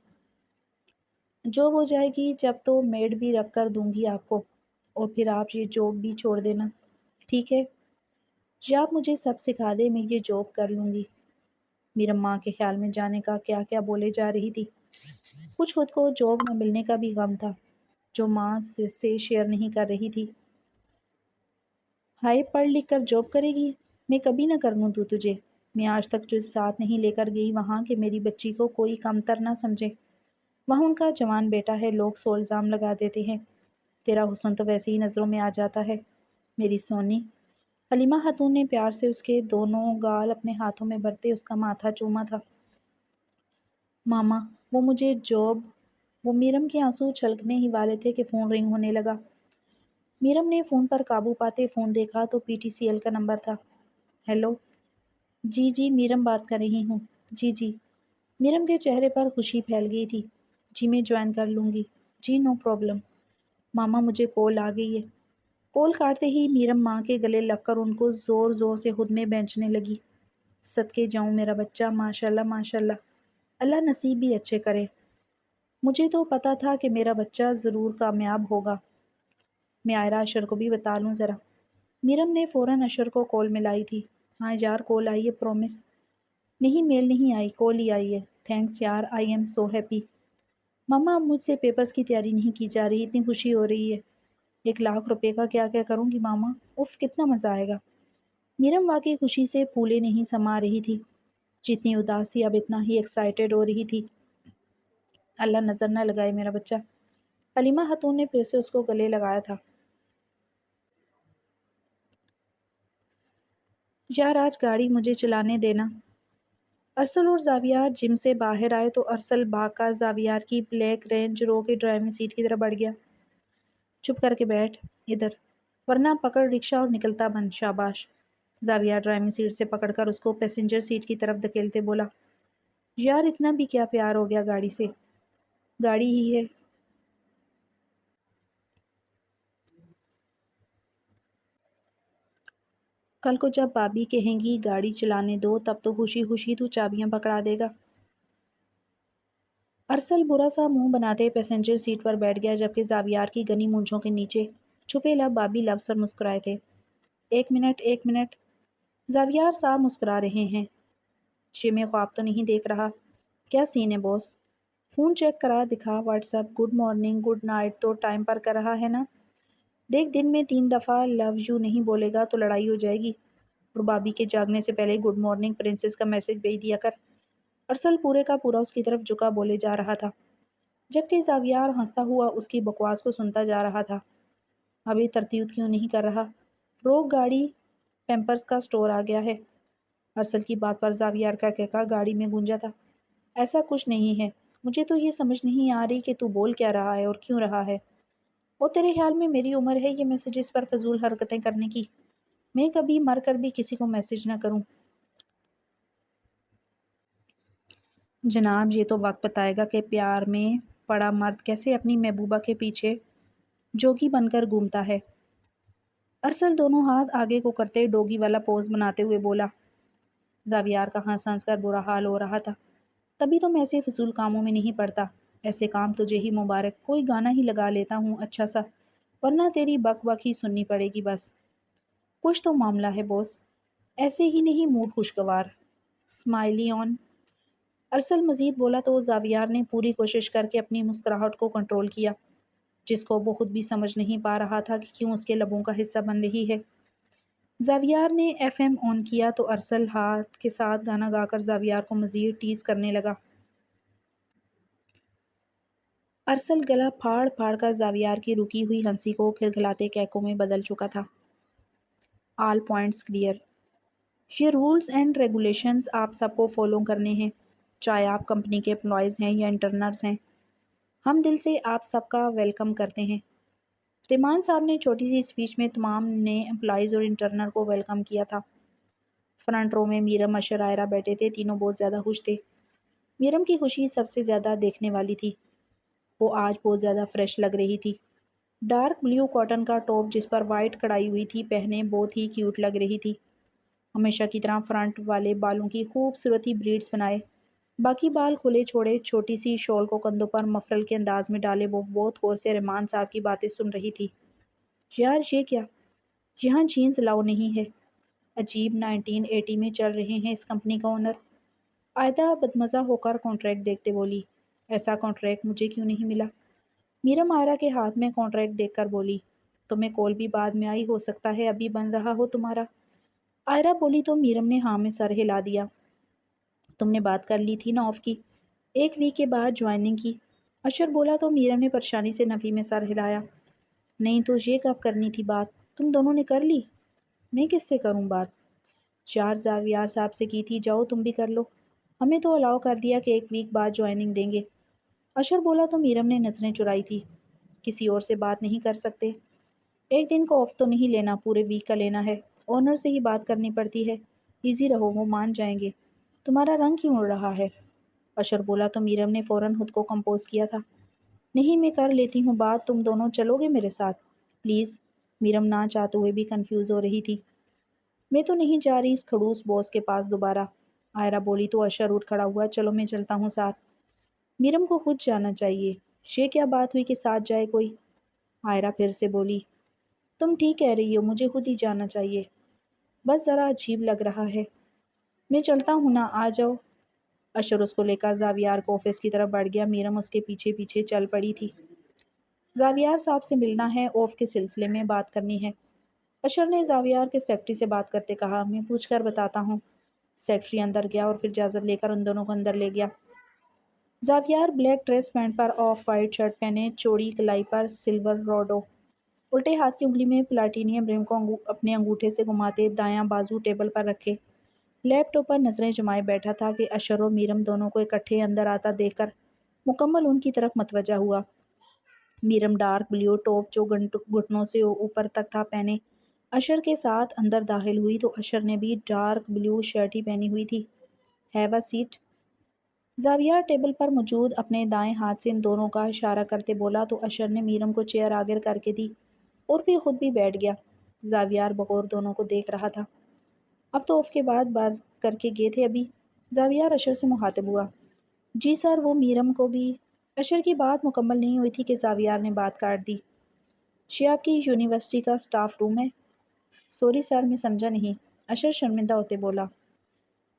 جاب ہو جائے گی جب تو میڈ بھی رکھ کر دوں گی آپ کو، اور پھر آپ یہ جاب بھی چھوڑ دینا، ٹھیک ہے؟ یا آپ مجھے سب سکھا دے، میں یہ جاب کر لوں گی۔ میرم ماں کے خیال میں جانے کا کیا کیا بولے جا رہی تھی۔ کچھ خود کو جاب نہ ملنے کا بھی غم تھا جو ماں سے شیئر نہیں کر رہی تھی۔ ہائے پڑھ لکھ کر جاب کرے گی، میں کبھی نہ کرنے دوں تجھے۔ میں آج تک جو ساتھ نہیں لے کر گئی وہاں کہ میری بچی کو کوئی کمتر نہ سمجھے۔ وہاں ان کا جوان بیٹا ہے، لوگ سو الزام لگا دیتے ہیں۔ تیرا حسن تو ویسے ہی نظروں میں آ جاتا ہے میری سونی۔ حلیمہ خاتون نے پیار سے اس کے دونوں گال اپنے ہاتھوں میں بھرتے اس کا ماتھا چوما تھا۔ ماما، وہ مجھے جاب، وہ میرم کے آنسو چھلکنے ہی والے تھے کہ فون رنگ ہونے لگا۔ میرم نے فون پر قابو پاتے فون دیکھا تو پی ٹی سی ایل کا نمبر تھا۔ ہیلو، جی جی میرم بات کر رہی ہوں، جی جی۔ میرم کے چہرے پر خوشی پھیل گئی تھی۔ جی میں جوائن کر لوں گی، جی نو پرابلم۔ ماما مجھے کال آ گئی ہے۔ کال کاٹتے ہی میرم ماں کے گلے لگ کر ان کو زور زور سے خود میں بینچنے لگی۔ صدقے جاؤں میرا بچہ، ماشاء اللہ ماشاء اللہ، اللہ نصیب بھی اچھے کرے۔ مجھے تو پتا تھا کہ میرا بچہ ضرور کامیاب ہوگا۔ میں آئرہ اشر کو بھی بتا لوں ذرا۔ میرم نے فوراً اشر کو کال ملائی تھی۔ ہاں یار کال آئی ہے، پرومس۔ نہیں میل نہیں آئی، کال ہی آئی ہے۔ تھینکس یار، آئی ایم سو ہیپی۔ ماما اب مجھ سے پیپرز کی تیاری نہیں کی جا رہی، اتنی خوشی ہو رہی ہے۔ 1,00,000 روپے کا کیا کیا کروں گی ماما، اف کتنا مزہ آئے گا۔ میرم واقعی خوشی سے پھولے نہیں سما رہی تھی، جتنی اداسی اب اتنا ہی ایکسائٹیڈ ہو رہی تھی۔ اللہ نظر نہ لگائے میرا بچہ۔ حلیمہ خاتون نے پھر سے اس کو گلے لگایا تھا۔ یار آج گاڑی مجھے چلانے دینا۔ ارسل اور زاویار جم سے باہر آئے تو ارسل بھاگ کر زاویار کی بلیک رینج رو کی ڈرائیونگ سیٹ کی طرف بڑھ گیا۔ چپ کر کے بیٹھ ادھر، ورنہ پکڑ رکشہ اور نکلتا بن، شاباش۔ زاویار ڈرائیونگ سیٹ سے پکڑ کر اس کو پیسنجر سیٹ کی طرف دھکیلتے بولا۔ یار اتنا بھی کیا پیار ہو گیا گاڑی سے، گاڑی ہی ہے۔ کل کو جب بابی کہیں گی گاڑی چلانے دو تب تو خوشی خوشی تو چابیاں پکڑا دے گا۔ ارسل برا سا منہ بناتے پیسنجر سیٹ پر بیٹھ گیا جبکہ زاویار کی گھنی مونچھوں کے نیچے چھپے لب بابی لفظ اور مسکرائے تھے۔ ایک منٹ ایک منٹ، زاویار صاحب مسکرا رہے ہیں۔ میں خواب تو نہیں دیکھ رہا؟ کیا سین ہے بوس؟ فون چیک کرا دکھا، what's app good morning good night تو ٹائم پر کر رہا ہے نا؟ دیکھ دن میں 3 دفعہ لو یو نہیں بولے گا تو لڑائی ہو جائے گی، اور بابی کے جاگنے سے پہلے گڈ مارننگ پرنسس کا میسج بھیج دیا کر۔ ارسل پورے کا پورا اس کی طرف جھکا بولے جا رہا تھا، جبکہ زاویار ہنستا ہوا اس کی بکواس کو سنتا جا رہا تھا۔ ابھی ترتیب کیوں نہیں کر رہا؟ روک گاڑی، پیمپرز کا سٹور آ گیا ہے۔ ارسل کی بات پر زاویار کا کہکا گاڑی میں گونجا تھا۔ ایسا کچھ نہیں ہے، مجھے تو یہ سمجھ نہیں آ رہی کہ تو بول کیا رہا ہے اور کیوں رہا ہے۔ اور تیرے خیال میں میری عمر ہے یہ میسیجز پر فضول حرکتیں کرنے کی؟ میں کبھی مر کر بھی کسی کو میسج نہ کروں۔ جناب یہ تو وقت بتائے گا کہ پیار میں پڑا مرد کیسے اپنی محبوبہ کے پیچھے جوگی بن کر گھومتا ہے۔ ارسل دونوں ہاتھ آگے کو کرتے ڈوگی والا پوز بناتے ہوئے بولا۔ زاویار کا ہنس ہنس کر برا حال ہو رہا تھا۔ تبھی تو میں ایسے فضول کاموں میں نہیں پڑتا، ایسے کام تجھے ہی مبارک، کوئی گانا ہی لگا لیتا ہوں اچھا سا، ورنہ تیری بک بک ہی سننی پڑے گی بس۔ کچھ تو معاملہ ہے بوس، ایسے ہی نہیں موڈ خوشگوار۔ اسمائلی آن۔ ارسل مزید بولا تو زاویار نے پوری کوشش کر کے اپنی مسکراہٹ کو کنٹرول کیا، جس کو وہ خود بھی سمجھ نہیں پا رہا تھا کہ کیوں اس کے لبوں کا حصہ بن رہی ہے۔ زاویار نے ایف ایم آن کیا تو ارسل ہاتھ کے ساتھ گانا گا کر زاویار کو مزید ٹیز کرنے لگا۔ ارسل گلا پھاڑ پھاڑ کر زاویار کی رکی ہوئی ہنسی کو کھلکھلاتے کہکوں میں بدل چکا تھا۔ All points clear. یہ رولز اینڈ ریگولیشنز آپ سب کو فالو کرنے ہیں، چاہے آپ کمپنی کے امپلائیز ہیں یا انٹرنرز ہیں۔ ہم دل سے آپ سب کا ویلکم کرتے ہیں۔ ریمان صاحب نے چھوٹی سی اسپیچ میں تمام نئے امپلائیز اور انٹرنر کو ویلکم کیا تھا۔ فرنٹ رو میں میرم اشر آئرہ بیٹھے تھے، تینوں بہت زیادہ خوش تھے۔ میرم کی خوشی سب سے زیادہ دیکھنے والی تھی۔ وہ آج بہت زیادہ فریش لگ رہی تھی۔ ڈارک بلیو کاٹن کا ٹاپ جس پر وائٹ کڑائی ہوئی تھی پہنے بہت ہی کیوٹ لگ رہی تھی۔ ہمیشہ کی طرح فرنٹ والے بالوں کی خوبصورتی بریڈز بنائے، باقی بال کھلے چھوڑے، چھوٹی سی شال کو کندھوں پر مفرل کے انداز میں ڈالے وہ بہت غور سے ریمان صاحب کی باتیں سن رہی تھی۔ یار یہ کیا، یہاں جینز الاؤ نہیں ہے؟ عجیب، 1980 میں چل رہے ہیں اس کمپنی کا اونر۔ عائدہ بدمزہ ہو کر کانٹریکٹ دیکھتے بولی، ایسا کانٹریکٹ مجھے کیوں نہیں ملا؟ میرم عائرہ کے ہاتھ میں کانٹریکٹ دیکھ کر بولی، تمہیں کال بھی بعد میں آئی، ہو سکتا ہے ابھی بن رہا ہو تمہارا۔ آئرہ بولی تو میرم نے ہاں میں سر ہلا دیا۔ تم نے بات کر لی تھی نا آف کی، 1 ویک کے بعد جوائننگ کی؟ اشر بولا تو میرم نے پریشانی سے نفی میں سر ہلایا۔ نہیں تو یہ کب کرنی تھی بات؟ تم دونوں نے کر لی؟ میں کس سے کروں بات؟ یار زاویار صاحب سے کی تھی، جاؤ تم بھی کر لو، ہمیں تو الاؤ کر دیا کہ 1 ویک بعد جوائننگ دیں گے۔ اشر بولا تو میرم نے نظریں چرائی تھی، کسی اور سے بات نہیں کر سکتے؟ 1 دن کا آف تو نہیں لینا، پورے ویک کا لینا ہے، اونر سے ہی بات کرنی پڑتی ہے، ایزی رہو وہ مان جائیں گے۔ تمہارا رنگ کیوں اڑ رہا ہے؟ اشر بولا تو میرم نے فوراً خود کو کمپوز کیا تھا۔ نہیں میں کر لیتی ہوں بات، تم دونوں چلو گے میرے ساتھ پلیز؟ میرم نہ چاہتے ہوئے بھی کنفیوز ہو رہی تھی۔ میں تو نہیں جا رہی اس کھڑوس باس کے پاس دوبارہ۔ آئرہ بولی تو اشر اٹھ کھڑا ہوا، چلو میں چلتا ہوں ساتھ۔ میرم کو خود جانا چاہیے، یہ کیا بات ہوئی کہ ساتھ جائے کوئی؟ آئرہ پھر سے بولی، تم ٹھیک کہہ رہی ہو، مجھے خود ہی جانا چاہیے، بس ذرا عجیب لگ رہا ہے۔ میں چلتا ہوں نا، آ جاؤ۔ اشر اس کو لے کر زاویار کو آفس کی طرف بڑھ گیا، میرم اس کے پیچھے پیچھے چل پڑی تھی۔ زاویار صاحب سے ملنا ہے، آف کے سلسلے میں بات کرنی ہے۔ اشر نے زاویار کے سیکرٹری سے بات کرتے کہا، میں پوچھ کر بتاتا ہوں۔ سیکرٹری اندر گیا اور پھر اجازت لے کر ان دونوں کو اندر لے گیا۔ زاویار بلیک ڈریس پینٹ پر آف وائٹ شرٹ پہنے، چوڑی کلائی پر سلور روڈو، الٹے ہاتھ کی انگلی میں پلاٹینیم رنگ کو اپنے انگوٹھے سے گھماتے دایاں بازو ٹیبل پر رکھے لیپ ٹاپ پر نظریں جمائے بیٹھا تھا کہ اشر اور میرم دونوں کو اکٹھے اندر آتا دیکھ کر مکمل ان کی طرف متوجہ ہوا۔ میرم ڈارک بلیو ٹاپ جو گھٹنوں سے اوپر تک تھا پہنے اشر کے ساتھ اندر داخل ہوئی تو اشر نے بھی ڈارک بلیو شرٹ ہی پہنی ہوئی تھی۔ Have a seat. Zaviyar table پر موجود اپنے دائیں ہاتھ سے ان دونوں کا اشارہ کرتے بولا تو اشر نے میرم کو چیئر آگے کر کے دی اور پھر خود بھی بیٹھ گیا۔ زاویار بغور دونوں کو دیکھ رہا تھا۔ اب تو آف کے بعد بات کر کے گئے تھے ابھی؟ زاویار اشر سے مخاطب ہوا۔ جی سر، وہ میرم کو بھی۔ اشر کی بات مکمل نہیں ہوئی تھی کہ زاویار نے بات کاٹ دی۔ یہ آپ کی یونیورسٹی کا سٹاف روم ہے؟ سوری سر، میں سمجھا نہیں، اشر شرمندہ ہوتے بولا۔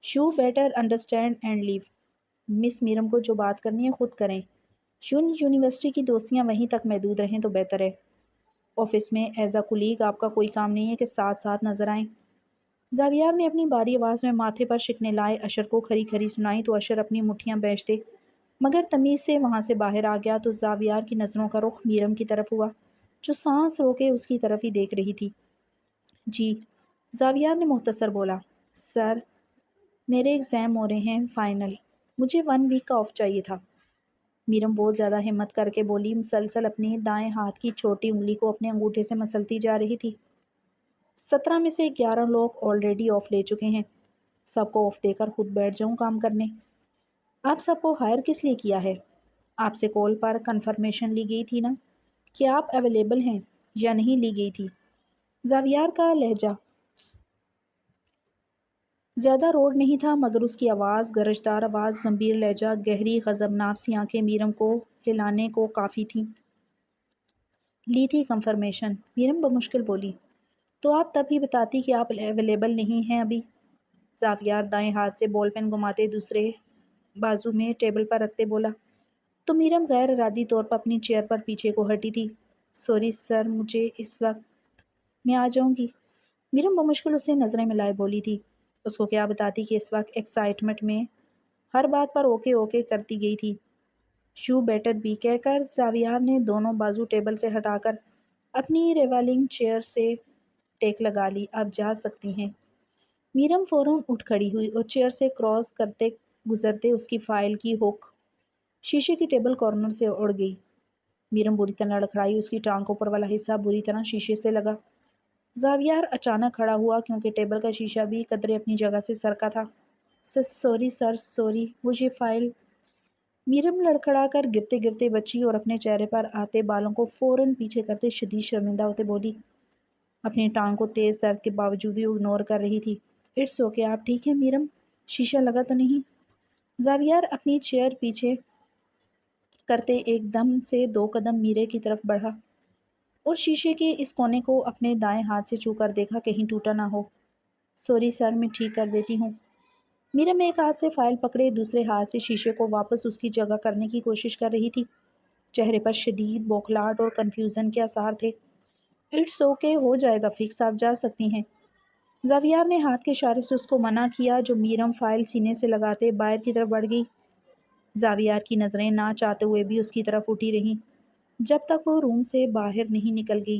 یو بیٹر انڈرسٹینڈ اینڈ لیو۔ مس میرم کو جو بات کرنی ہے خود کریں، یونیورسٹی کی دوستیاں وہیں تک محدود رہیں تو بہتر ہے۔ آفس میں ایز اے کولیگ آپ کا کوئی کام نہیں ہے کہ ساتھ ساتھ نظر آئیں؟ زاویار نے اپنی باری آواز میں ماتھے پر شکنے لائے اشر کو کھری کھری سنائی تو اشر اپنی مٹھیاں بیچتے مگر تمیز سے وہاں سے باہر آ گیا تو زاویار کی نظروں کا رخ میرم کی طرف ہوا جو سانس روکے اس کی طرف ہی دیکھ رہی تھی۔ جی، زاویار نے مختصر بولا۔ سر، میرے ایگزام ہو رہے ہیں فائنل، مجھے 1 ویک کا آف چاہیے تھا۔ میرم بہت زیادہ ہمت کر کے بولی، مسلسل اپنے دائیں ہاتھ کی چھوٹی انگلی کو اپنے انگوٹھے سے مسلتی جا رہی تھی۔ 17 میں سے 11 لوگ آلریڈی آف لے چکے ہیں، سب کو آف دے کر خود بیٹھ جاؤں کام کرنے؟ آپ سب کو ہائر کس لیے کیا ہے؟ آپ سے کال پر کنفرمیشن لی گئی تھی نا کہ آپ اویلیبل ہیں، یا نہیں لی گئی تھی؟ زاویار کا لہجہ زیادہ روڈ نہیں تھا مگر اس کی آواز، گرجدار آواز، گمبھیر لہجہ، گہری غضبناک سی آنکھیں میرم کو ہلانے کو کافی تھیں۔ لی تھی کنفرمیشن؟ میرم بمشکل بولی۔ تو آپ تب ہی بتاتی کہ آپ اویلیبل نہیں ہیں ابھی۔ زاویار دائیں ہاتھ سے بال پین گھماتے دوسرے بازو میں ٹیبل پر رکھتے بولا۔ تو میرم غیر ارادی طور پر اپنی چیئر پر پیچھے کو ہٹی تھی۔ سوری سر، مجھے اس وقت میں آ جاؤں گی؟ میرم بمشکل اسے نظریں ملائے بولی تھی۔ اس کو کیا بتاتی کہ اس وقت ایکسائٹمنٹ میں ہر بات پر اوکے اوکے کرتی گئی تھی۔ یو بیٹر بی کہہ کر زاویار نے دونوں بازو ٹیبل سے ہٹا کر اپنی ریوالنگ چیئر سے ٹیک لگا لی۔ اب جا سکتی ہیں۔ میرم فوراً اٹھ کھڑی ہوئی اور چیئر سے کراس کرتے گزرتے اس کی فائل کی ہک شیشے کی ٹیبل کارنر سے اڑ گئی۔ میرم بری طرح لڑکھڑائی، اس کی ٹانگ اوپر والا حصہ بری طرح شیشے سے لگا۔ زاویار اچانک کھڑا ہوا کیونکہ ٹیبل کا شیشہ بھی قدرے اپنی جگہ سے سرکا تھا۔ سوری سر، سوری، وہ یہ فائل۔ میرم لڑکھڑا کر گرتے گرتے بچی اور اپنے چہرے پر آتے بالوں کو فوراً پیچھے کرتے شدید شرمندہ ہوتے بولی۔ اپنی ٹانگ کو تیز درد کے باوجود بھی اگنور کر رہی تھی۔ اٹس اوکے، آپ ٹھیک ہیں میرم؟ شیشہ لگا تو نہیں؟ زاویار اپنی چیئر پیچھے کرتے ایک دم سے 2 قدم میرے کی طرف بڑھا اور شیشے کے اس کونے کو اپنے دائیں ہاتھ سے چھو کر دیکھا کہیں ٹوٹا نہ ہو۔ سوری سر، میں ٹھیک کر دیتی ہوں۔ میرم ایک ہاتھ سے فائل پکڑے دوسرے ہاتھ سے شیشے کو واپس اس کی جگہ کرنے کی کوشش کر رہی تھی۔ چہرے پر شدید بوکھلاہٹ اور کنفیوژن کے آثار تھے۔ اٹس اوکے، ہو جائے گا فکس، آپ جا سکتی ہیں۔ زاویار نے ہاتھ کے اشارے سے اس کو منع کیا جو میرم فائل سینے سے لگاتے باہر کی طرف بڑھ گئی۔ زاویار کی نظریں نہ چاہتے ہوئے بھی اس کی طرف اٹھی رہیں جب تک وہ روم سے باہر نہیں نکل گئی۔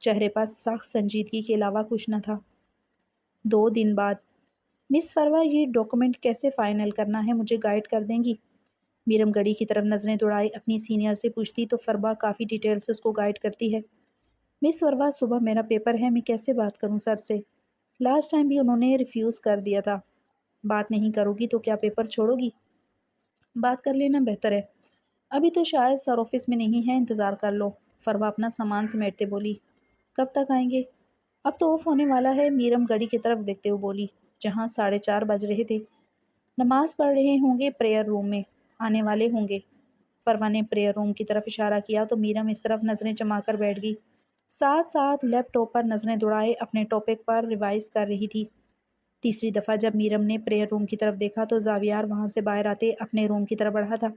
چہرے پر سخت سنجیدگی کے علاوہ کچھ نہ تھا۔ 2 دن بعد، مس فروا یہ ڈاکومنٹ کیسے فائنل کرنا ہے مجھے گائیڈ کر دیں گی؟ میرم گڑی کی طرف نظریں دوڑائے اپنی سینئر سے پوچھتی تو فروا کافی ڈیٹیل سے اس کو گائیڈ کرتی ہے۔ مس فروا صبح میرا پیپر ہے، میں کیسے بات کروں سر سے؟ لاسٹ ٹائم بھی انہوں نے ریفیوز کر دیا تھا۔ بات نہیں کرو گی تو کیا پیپر چھوڑو گی؟ بات کر لینا بہتر ہے۔ ابھی تو شاید سر آفس میں نہیں ہے، انتظار کر لو۔ فروا اپنا سامان سمیٹتے بولی۔ کب تک آئیں گے؟ اب تو آف ہونے والا ہے، میرم گھڑی کی طرف دیکھتے ہوئے بولی، جہاں 4:30 بج رہے تھے۔ نماز پڑھ رہے ہوں گے پریئر روم میں، آنے والے ہوں گے۔ فروا نے پریئر روم کی طرف اشارہ کیا تو میرم اس طرف نظریں جما کر بیٹھ گئی، ساتھ ساتھ لیپ ٹاپ پر نظریں دوڑائے اپنے ٹاپک پر ریوائز کر رہی تھی۔ تیسری دفعہ جب میرم نے پریئر روم کی طرف دیکھا تو زاویار وہاں سے باہر آتے اپنے روم کی طرف بڑھا تھا۔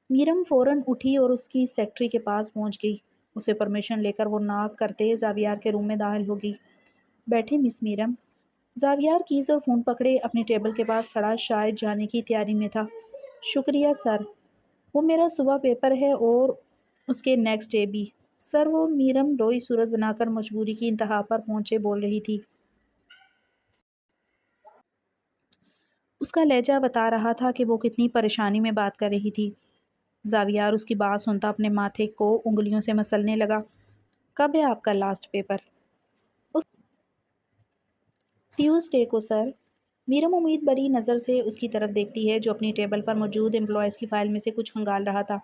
میرم فوراً اٹھی اور اس کی سیکرٹری کے پاس پہنچ گئی۔ اسے پرمیشن لے کر وہ ناک کرتے زاویار کے روم میں داخل ہو گئی۔ بیٹھے مس میرم۔ زاویار کیز اور فون پکڑے اپنی ٹیبل کے پاس کھڑا شاید جانے کی تیاری میں تھا۔ شکریہ سر، وہ میرا صبح پیپر ہے اور اس کے نیکسٹ ڈے بھی۔ سر وہ میرم روئی صورت بنا کر مجبوری کی انتہا پر پہنچے بول رہی تھی۔ اس کا لہجہ بتا رہا تھا کہ وہ کتنی پریشانی میں بات کر رہی تھی۔ زاویار اس کی بات سنتا اپنے ماتھے کو انگلیوں سے مسلنے لگا۔ کب ہے آپ کا لاسٹ پیپر؟ اس ٹیوزڈے کو سر۔ میرم امید بری نظر سے اس کی طرف دیکھتی ہے جو اپنی ٹیبل پر موجود امپلائیز کی فائل میں سے کچھ کھنگال رہا تھا۔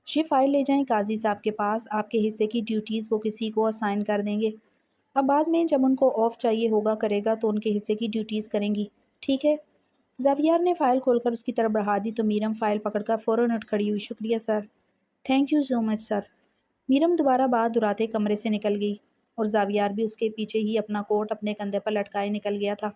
یہ فائل لے جائیں قاضی صاحب کے پاس، آپ کے حصے کی ڈیوٹیز وہ کسی کو اسائن کر دیں گے۔ اب بعد میں جب ان کو آف چاہیے ہوگا کرے گا تو ان کے حصے کی ڈیوٹیز کریں گی، ٹھیک ہے؟ زاویار نے فائل کھول کر اس کی طرف بڑھا دی تو میرم فائل پکڑ کر فوراً اٹھ کھڑی ہوئی۔ شکریہ سر۔ تھینک یو سو مچ سر۔ میرم دوبارہ بات دہراتے کمرے سے نکل گئی اور زاویار بھی اس کے پیچھے ہی اپنا کوٹ اپنے کندھے پر لٹکائے نکل گیا تھا۔